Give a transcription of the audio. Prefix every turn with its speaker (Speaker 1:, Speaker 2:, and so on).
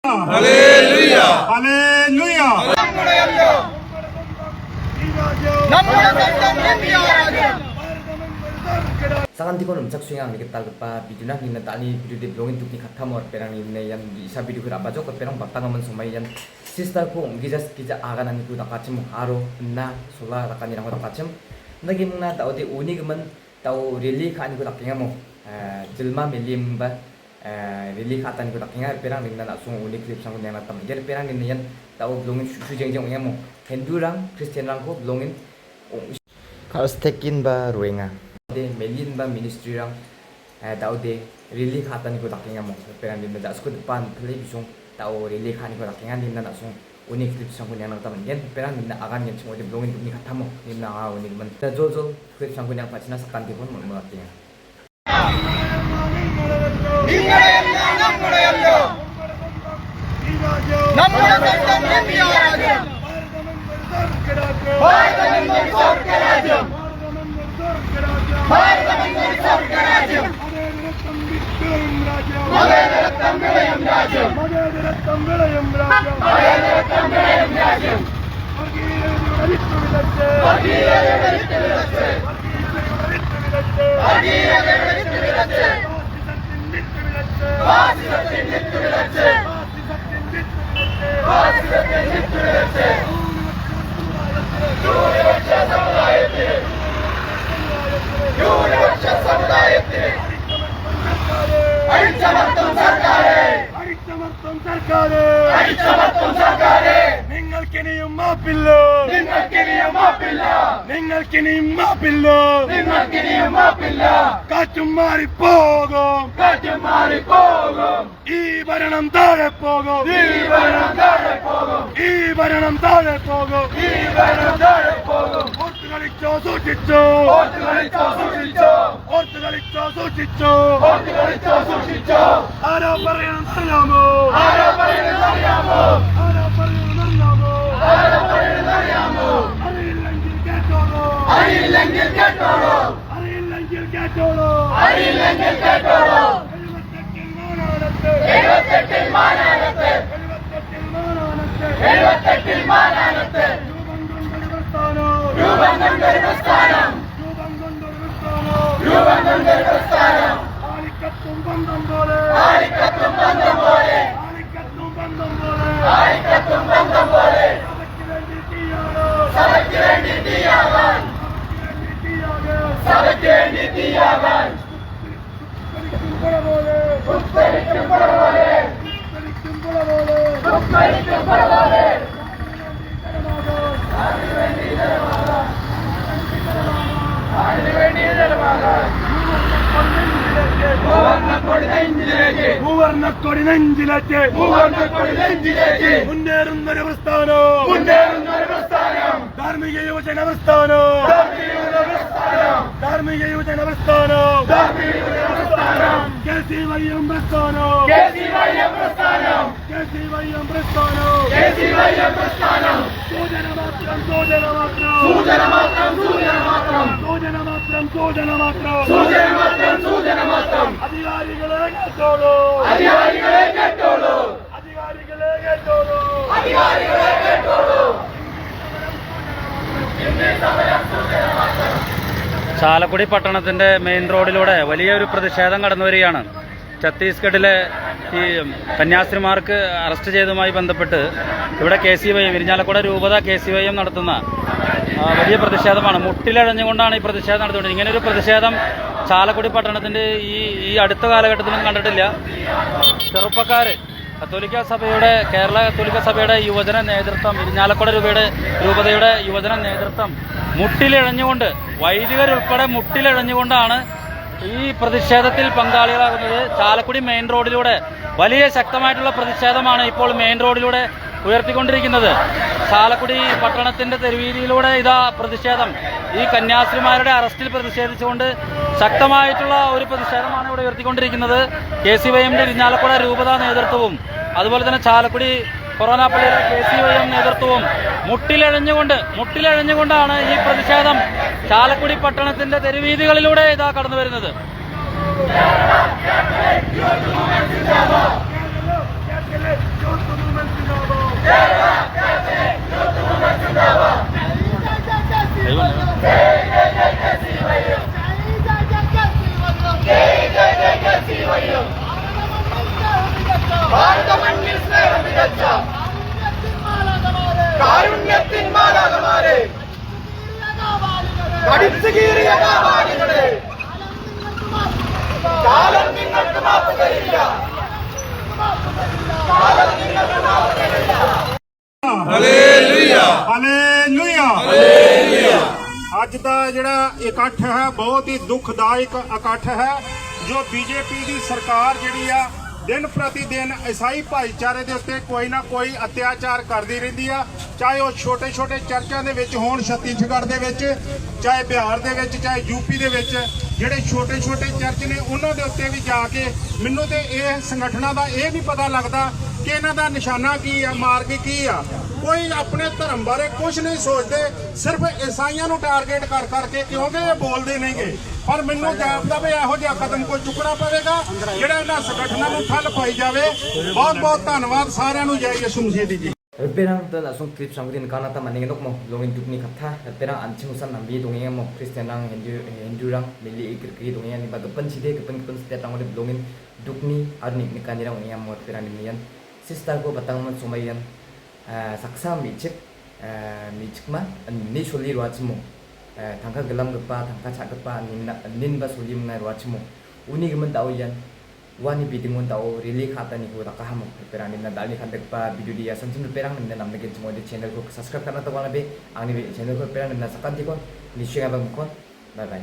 Speaker 1: Hallelujah hallelujah.
Speaker 2: Sakantikon umsak suing ang nikital pa video na nina tani video de blogin tukni khathamor perang ni yan isa video kura bajo ko perang batangaman sumay yan sister ko gijas kija aga nani ku nakachim aro na sola rakani rang nakachim nagi muna tao de uni gaman tao reli khani ku takinga mo jilma melim ba reli khatan ku takinga perang nina na sung uni clip sang nena tam jer perang ni yan tao blogin sujeng jeng mo Hindu rang Christian rang ko blogin kaos tekin ba ruenga de melin ba ministry rang tao de reli khatan ko takinga mo perang din da skut pan play bisong tao reli khani ko takinga din na sung uni clip sang ko nena tam yen perang din na agan yen chmo de blogin ni khathamo din na a uni man da jojo clip sang ko nena pachina sakan de kon mo takinga
Speaker 1: കാറ്റും മാറിപ്പോകും ഈ ഭരണം താഴെ പോകും ഓർത്ത് കളിച്ചോ സൂക്ഷിച്ചോ ആരോ പറയണം അറിയാമോ അറിയില്ലെങ്കിൽ കേട്ടോളൂ എഴുപത്തെട്ടിൽ മാനാനത്ത് രൂപം കൊണ്ടൊരു പ്രസ്ഥാനം ആളിക്കത്തും ബന്ധം പോലെ സഭയ്ക്ക് വേണ്ടി തീയാകാൻ മൂവർണ്ണക്കൊടി നെഞ്ചിലേക്ക് മുന്നേറുന്നൊരു പ്രസ്ഥാനം ധാർമ്മിക യുവജന പ്രസ്ഥാനം KCYM പ്രസ്ഥാനം സൂചന മാത്രം അധികാരികളെ കേട്ടോളൂ
Speaker 3: ചാലക്കുടി പട്ടണത്തിൻ്റെ മെയിൻ റോഡിലൂടെ വലിയൊരു പ്രതിഷേധം കടന്നു വരികയാണ്. ഛത്തീസ്ഗഡിലെ ഈ കന്യാസ്ത്രീമാർക്ക് അറസ്റ്റ് ചെയ്തതുമായി ബന്ധപ്പെട്ട് ഇവിടെ KCYM ഇരിഞ്ഞാലക്കുട രൂപത KCYM നടത്തുന്ന വലിയ പ്രതിഷേധമാണ്. മുട്ടിലഴഞ്ഞുകൊണ്ടാണ് ഈ പ്രതിഷേധം നടത്തുന്നത്. ഇങ്ങനൊരു പ്രതിഷേധം ചാലക്കുടി പട്ടണത്തിൻ്റെ ഈ അടുത്ത കാലഘട്ടത്തിലും കണ്ടിട്ടില്ല. ചെറുപ്പക്കാർ കത്തോലിക്ക സഭയുടെ കേരള കത്തോലിക്ക സഭയുടെ യുവജന നേതൃത്വം ഇരിഞ്ഞാലക്കുട രൂപതയുടെ യുവജന നേതൃത്വം മുട്ടിലിഴഞ്ഞുകൊണ്ട് വൈദികരുൾപ്പെടെ മുട്ടിലിഴഞ്ഞുകൊണ്ടാണ് ഈ പ്രതിഷേധത്തിൽ പങ്കാളികളാകുന്നത്. ചാലക്കുടി മെയിൻ റോഡിലൂടെ വലിയ ശക്തമായിട്ടുള്ള പ്രതിഷേധമാണ് ഇപ്പോൾ മെയിൻ റോഡിലൂടെ ഉയർത്തിക്കൊണ്ടിരിക്കുന്നത്. ചാലക്കുടി പട്ടണത്തിന്റെ തെരുവീതിയിലൂടെ ഇതാ പ്രതിഷേധം. ഈ കന്യാസ്ത്രീമാരുടെ അറസ്റ്റിൽ പ്രതിഷേധിച്ചുകൊണ്ട് ശക്തമായിട്ടുള്ള ഒരു പ്രതിഷേധമാണ് ഇവിടെ ഉയർത്തിക്കൊണ്ടിരിക്കുന്നത്. KCYM ഇരിഞ്ഞാലക്കുട രൂപത നേതൃത്വവും അതുപോലെ തന്നെ ചാലക്കുടി കൊറോണ പള്ളിയിലെ KCYM നേതൃത്വവും മുട്ടിലഴഞ്ഞുകൊണ്ടാണ് ഈ പ്രതിഷേധം ചാലക്കുടി പട്ടണത്തിന്റെ തെരുവീതികളിലൂടെ ഇതാ കടന്നു വരുന്നത്.
Speaker 1: കീറിയ കാപാലികളെ കാലം നിങ്ങൾക്ക് മാപ്പ് തരില്ല.
Speaker 4: ਅੱਜ ਦਾ ਜਿਹੜਾ ਇਕੱਠ ਹੈ ਬਹੁਤ ਹੀ ਦੁਖਦਾਇਕ ਇਕੱਠ ਹੈ ਜੋ ਬੀਜੇਪੀ ਦੀ ਸਰਕਾਰ ਜਿਹੜੀ ਆ ਦਿਨ ਪ੍ਰਤੀ ਦਿਨ ਈਸਾਈ ਭਾਈਚਾਰੇ ਦੇ ਉੱਤੇ ਕੋਈ ਨਾ ਕੋਈ ਅਤਿਆਚਾਰ ਕਰਦੀ ਰਹਿੰਦੀ ਆ, ਚਾਹੇ ਉਹ ਛੋਟੇ ਛੋਟੇ ਚਰਚਾਂ ਦੇ ਵਿੱਚ ਹੋਣ ਛੱਤੀਸਗੜ੍ਹ ਦੇ ਵਿੱਚ, ਚਾਹੇ ਬਿਹਾਰ ਦੇ ਵਿੱਚ, ਚਾਹੇ ਯੂਪੀ ਦੇ ਵਿੱਚ ਜਿਹੜੇ ਛੋਟੇ ਛੋਟੇ ਚਰਚ ਨੇ ਉਹਨਾਂ ਦੇ ਉੱਤੇ ਵੀ ਜਾ ਕੇ ਮੈਨੂੰ ਤੇ ਇਹ ਸੰਗਠਨਾਂ ਦਾ ਇਹ ਨਹੀਂ ਪਤਾ ਲੱਗਦਾ ਕਿ ਇਹਨਾਂ ਦਾ ਨਿਸ਼ਾਨਾ ਕੀ ਆ, ਮਾਰਗ ਕੀ ਆ। ਕੋਈ ਆਪਣੇ ਧਰਮ ਬਾਰੇ ਕੁਝ ਨਹੀਂ ਸੋਚਦੇ, ਸਿਰਫ ਈਸਾਈਆਂ ਨੂੰ ਟਾਰਗੇਟ ਕਰ ਕਰਕੇ ਕਿਉਂਕਿ ਇਹ ਬੋਲਦੇ ਨਹੀਂਗੇ। ਪਰ ਮੈਨੂੰ ਜਾਪਦਾ ਵੀ ਇਹੋ ਜਿਹਾ ਕਦਮ ਕੋਈ ਚੁੱਕਣਾ ਪਵੇਗਾ ਜਿਹੜਾ ਇਹਨਾਂ ਸੰਗਠਨਾਂ ਨੂੰ ਠੱਲ ਪਾਈ ਜਾਵੇ। ਬਹੁਤ ਬਹੁਤ ਧੰਨਵਾਦ ਸਾਰਿਆਂ ਨੂੰ। ਜੈ ਯਿਸੂ ਮਸੀਹ ਦੀ ਜੀ।
Speaker 2: Perang dan langsung klip sanggutin karena taman dengan mo longin dukni kata perang ancing usan nambi dongeng mo Kristen rang Hindu rang mili ikir kiri dongeng ni bagapan side kepen setiap rang oleh longin dukni arnik nikan rang yang mo perang nian sister ko batang man sumayan saksa micik ma ni soli ruachmo tangka gelam gepa tangka cak gepa nin ba soli mengai ruachmo uni gemen tau yan wani bidingun tau rili kata ni ko takaham perang ni dali kan dekpa video dia sanjim perang ni nam negen semua di channel ko subscribe karena tahu nabe ang ni channel ko perang ni nasakan ti ko ni share bang ko bye bye.